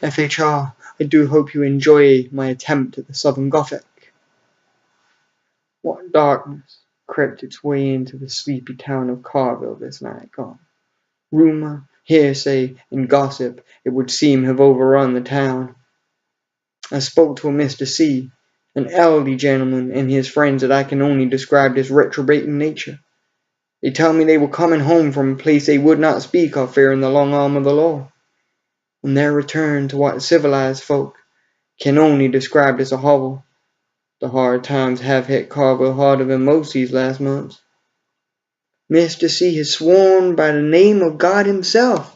FHR, I do hope you enjoy my attempt at the Southern Gothic. What darkness crept its way into the sleepy town of Carville this night gone? Rumour, hearsay, and gossip, it would seem, have overrun the town. I spoke to a Mr. C, an elderly gentleman, and his friends that I can only describe as reprobate in nature. They tell me they were coming home from a place they would not speak of, fearing the long arm of the law. On their return to what civilized folk can only describe as a hovel. The hard times have hit Carville harder than most these last months. Mr. C has sworn by the name of God himself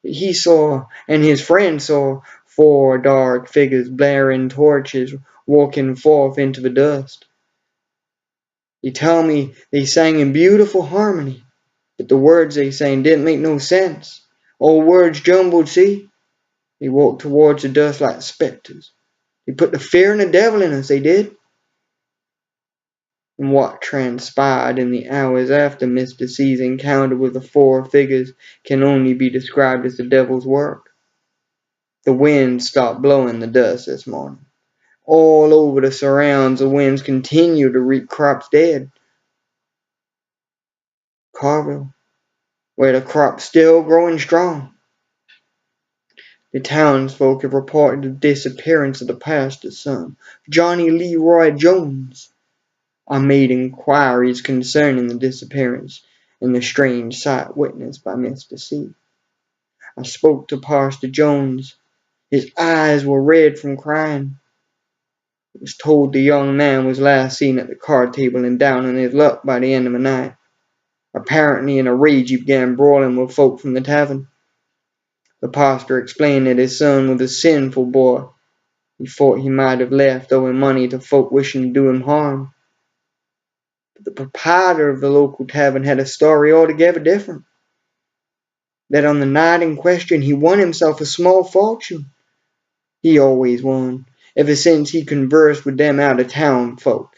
that he saw, and his friend saw, 4 dark figures blaring torches walking forth into the dust. They tell me they sang in beautiful harmony, but the words they sang didn't make no sense. All words jumbled, see? They walked towards the dust like spectres. They put the fear and the devil in us, they did. And what transpired in the hours after Mr. C's encounter with the 4 figures can only be described as the devil's work. The wind stopped blowing the dust this morning. All over the surrounds, the winds continue to reap crops dead. Carville, where the crop's still growing strong. The townsfolk have reported the disappearance of the pastor's son, Johnny Leroy Jones. I made inquiries concerning the disappearance and the strange sight witnessed by Mr. C. I spoke to Pastor Jones. His eyes were red from crying. It was told the young man was last seen at the card table and down on his luck by the end of the night. Apparently in a rage he began brawling with folk from the tavern. The pastor explained that his son was a sinful boy. He thought he might have left owing money to folk wishing to do him harm. But the proprietor of the local tavern had a story altogether different. That on the night in question he won himself a small fortune. He always won, ever since he conversed with them out-of-town folk.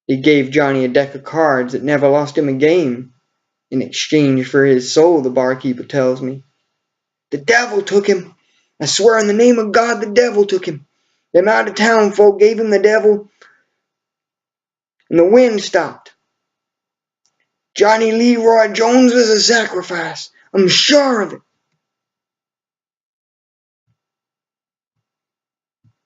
He gave Johnny a deck of cards that never lost him a game, in exchange for his soul, the barkeeper tells me. The devil took him. I swear in the name of God, the devil took him. Them out-of-town folk gave him the devil, and the wind stopped. Johnny Leroy Jones was a sacrifice. I'm sure of it.